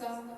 کا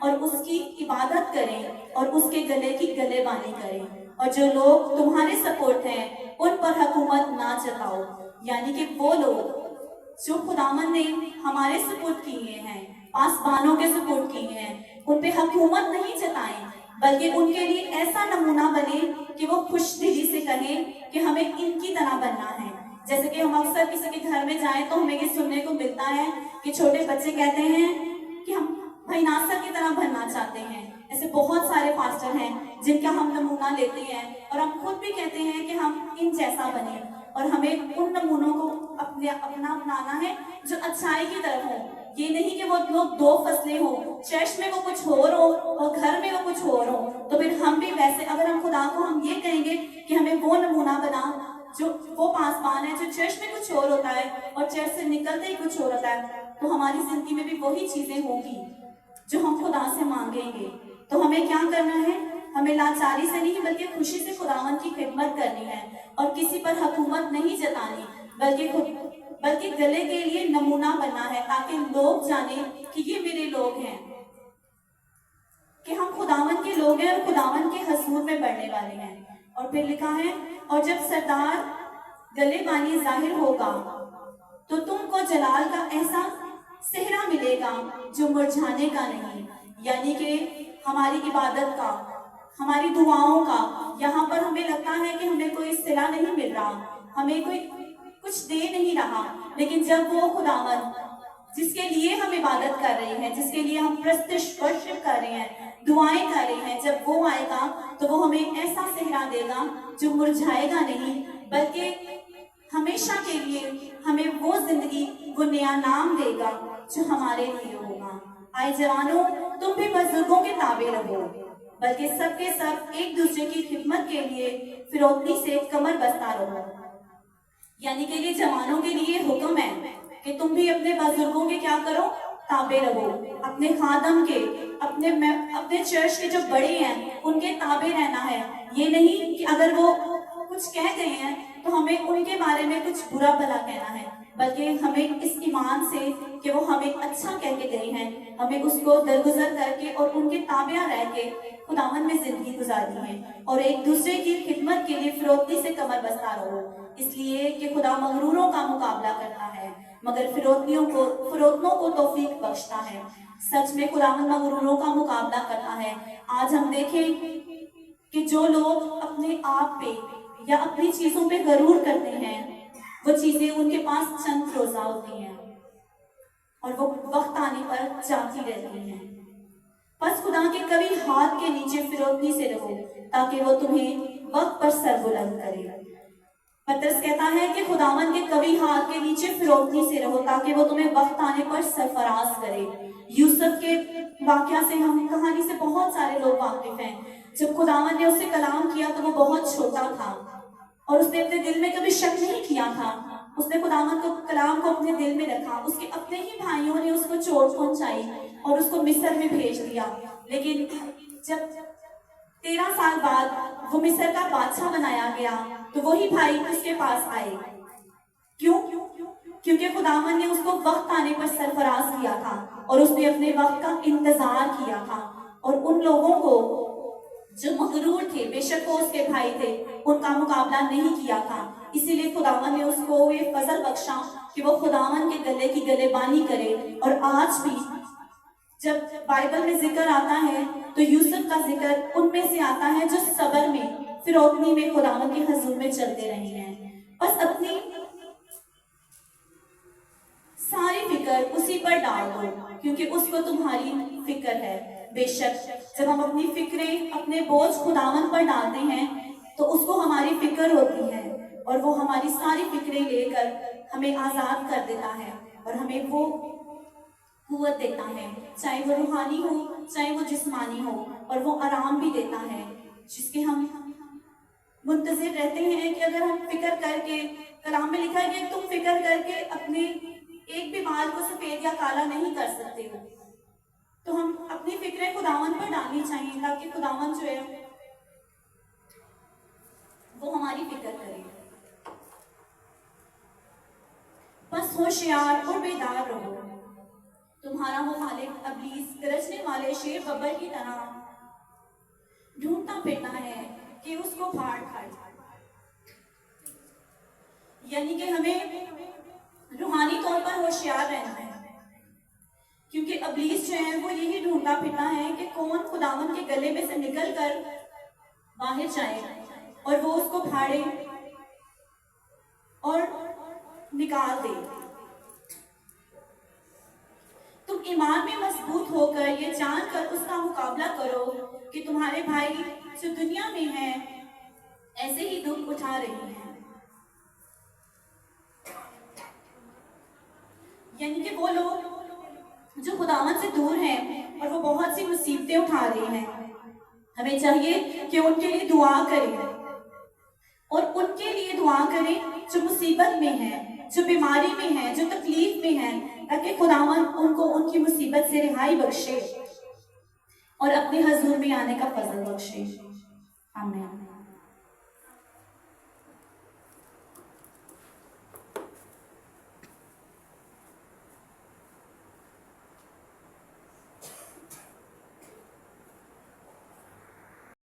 اور اس کی عبادت کریں اور اس کے گلے کی گلے بانی کریں، اور جو لوگ تمہارے سپورٹ ہیں ان پر حکومت نہ جتاؤ، یعنی کہ وہ لوگ جو خداوند نے ہمارے سپورٹ کیے ہیں، پاسبانوں کے سپورٹ کیے ہیں، ان پہ حکومت نہیں جتائیں، بلکہ ان کے لیے ایسا نمونہ بنے کہ وہ خوش دلی سے کہیں کہ ہمیں ان کی طرح بننا ہے۔ جیسے کہ ہم اکثر کسی کے گھر میں جائیں تو ہمیں یہ سننے کو ملتا ہے کہ چھوٹے بچے کہتے ہیں کہ ہم بھائی ناصر کی طرح بننا چاہتے ہیں۔ ایسے بہت سارے پاسٹر ہیں جن کا ہم نمونہ لیتے ہیں اور ہم خود بھی کہتے ہیں کہ ہم ان جیسا بنیں، اور ہمیں ان نمونوں کو اپنا اپنانا ہے جو اچھائی کی طرف ہو۔ یہ نہیں کہ وہ لوگ دو فصلیں ہوں، چرچ میں وہ کچھ اور ہو اور گھر میں وہ کچھ اور ہو، تو پھر ہم بھی ویسے، اگر ہم خدا کو ہم یہ کہیں گے کہ ہمیں وہ نمونہ بنا جو وہ پاسبان ہے، جو چرچ میں کچھ اور ہوتا ہے اور چرچ سے نکلتے ہی کچھ اور ہوتا ہے، تو ہماری زندگی میں بھی وہی چیزیں ہوں گی جو ہم خدا سے مانگیں گے۔ تو ہمیں کیا کرنا ہے؟ ہمیں لاچاری سے نہیں بلکہ خوشی سے خداوند کی خدمت کرنی ہے، اور کسی پر حکومت نہیں جتانی، بلکہ گلے کے لیے نمونہ بننا ہے، تاکہ لوگ جانیں کہ یہ میرے لوگ ہیں، کہ ہم خداوند کے لوگ ہیں اور خداوند کے حضور میں بڑھنے والے ہیں۔ اور پھر لکھا ہے، اور جب سردار گلے بانی ظاہر ہوگا تو تم کو جلال کا ایسا صحرا ملے گا جو مرجھانے کا نہیں، یعنی کہ ہماری عبادت کا، ہماری دعاؤں کا، یہاں پر ہمیں لگتا ہے کہ ہمیں کوئی صلہ نہیں مل رہا، ہمیں کوئی کچھ دے نہیں رہا، لیکن جب وہ خداوند جس کے لیے ہم عبادت کر رہے ہیں، جس کے لیے ہم ورشپ کر رہے ہیں، دعائیں کر رہے ہیں، جب وہ آئے گا تو وہ ہمیں ایسا صحرا دے گا جو مرجھائے گا نہیں، بلکہ ہمیشہ کے لیے ہمیں وہ زندگی، وہ نیا نام دے گا جو ہمارے لیے ہوگا۔ آئے جوانوں، تم بھی بزرگوں کے تابع رہو، بلکہ سب کے سب ایک دوسرے کی خدمت کے لیے فروتنی سے کمر بستہ رہو۔ یعنی کہ یہ جوانوں کے لیے حکم ہے کہ تم بھی اپنے بزرگوں کے کیا کرو؟ تابع رہو، اپنے خادم کے، اپنے چرچ کے جو بڑے ہیں ان کے تابع رہنا ہے۔ یہ نہیں کہ اگر وہ کچھ کہہ گئے ہیں تو ہمیں ان کے بارے میں کچھ برا بھلا کہنا ہے، بلکہ ہمیں اس ایمان سے کہ وہ ہمیں اچھا کہہ کے گئے ہیں، ہمیں اس کو درگزر کر کے اور ان کے تابع رہ کے خداوند میں زندگی گزارنی ہے، اور ایک دوسرے کی خدمت کے لیے فروتنی سے کمر بستہ رہو، اس لیے کہ خدا مغروروں کا مقابلہ کرتا ہے مگر فروتنوں کو توفیق بخشتا ہے۔ سچ میں خداوند مغروروں کا مقابلہ کرتا ہے۔ آج ہم دیکھیں کہ جو لوگ اپنے آپ پہ یا اپنی چیزوں پہ غرور کرتے ہیں، وہ چیزیں ان کے پاس چند روزہ ہوتی ہیں اور وہ وقت آنے پر جاتی رہتی ہیں۔ بس خدا کے کبھی ہاتھ کے نیچے فروتنی سے رہو تاکہ وہ تمہیں وقت پر سر بلند کرے۔ پترس کہتا ہے کہ خداوند کے کبھی ہاتھ کے نیچے فروتنی سے رہو تاکہ وہ تمہیں وقت آنے پر سرفراز کرے۔ یوسف کے واقعہ سے، ہم کہانی سے بہت سارے لوگ واقف ہیں۔ جب خداوند نے اس سے کلام کیا تو وہ بہت چھوٹا تھا اور اس نے اپنے دل میں کبھی شک نہیں کیا تھا، اس نے خداوند کو کلام کو اپنے دل میں رکھا۔ اس کے اپنے ہی بھائیوں نے اس کو چوٹ پہنچائی اور اس کو مصر میں بھیج دیا، لیکن جب 13 سال بعد وہ مصر کا بادشاہ بنایا گیا تو وہی بھائی اس کے پاس آئے۔ کیوں؟ کیونکہ خداوند نے اس کو وقت آنے پر سرفراز کیا تھا اور اس نے اپنے وقت کا انتظار کیا تھا، اور ان لوگوں کو جو مغرور تھے، بے شک وہ اس کے بھائی تھے، ان کا مقابلہ نہیں کیا تھا۔ اسی لیے خداوند نے اس کو یہ فضل بخشا کہ وہ خداوند کے گلے کی گلے بانی کرے۔ اور آج بھی جب بائبل میں ذکر آتا ہے تو یوسف کا ذکر ان میں سے آتا ہے جو صبر میں، فروتنی میں خداوند کے حضور میں چلتے رہے ہیں۔ بس اپنی ساری فکر اسی پر ڈال دو کیونکہ اس کو تمہاری فکر ہے۔ بے شک جب ہم اپنی فکریں، اپنے بوجھ خداوند پر ڈالتے ہیں تو اس کو ہماری فکر ہوتی ہے اور وہ ہماری ساری فکریں لے کر ہمیں آزاد کر دیتا ہے اور ہمیں وہ قوت دیتا ہے، چاہے وہ روحانی ہو چاہے وہ جسمانی ہو، اور وہ آرام بھی دیتا ہے جس کے ہم منتظر رہتے ہیں کہ اگر ہم فکر کر کے، کلام میں لکھا ہے کہ تم فکر کر کے اپنے ایک بھی بال کو سفید یا کالا نہیں کر سکتے ہو، تو ہم اپنی فکریں خداوند پر ڈالنی چاہیے تاکہ خداوند جو ہے وہ ہماری فکر کرے۔ بس ہوشیار اور بیدار رہو، تمہارا وہ مالک ابلیس گرجنے والے شیر ببر کی طرح ڈھونڈتا پھرتا ہے کہ اس کو پھاڑ کھائے. یعنی کہ ہمیں روحانی طور پر ہوشیار رہنا ہے، کیونکہ ابلیس جو ہے وہ یہی ڈھونڈتا پھرتا ہے کہ کون خداوند کے گلے میں سے نکل کر باہر جائے اور وہ اس کو پھاڑے اور نکال دے. تم ایمان میں مضبوط ہو کر یہ جان کر اس کا مقابلہ کرو کہ تمہارے بھائی جو دنیا میں ہیں ایسے ہی دکھ اٹھا رہے ہیں. یعنی کہ وہ لوگ جو خداوند سے دور ہیں اور وہ بہت سی مصیبتیں اٹھا رہے ہیں، ہمیں چاہیے کہ ان کے لیے دعا کریں اور ان کے لیے دعا کریں جو مصیبت میں ہیں، جو بیماری میں ہیں، جو تکلیف میں ہیں، تاکہ خداوند ان کو ان کی مصیبت سے رہائی بخشے اور اپنے حضور میں آنے کا فضل بخشے.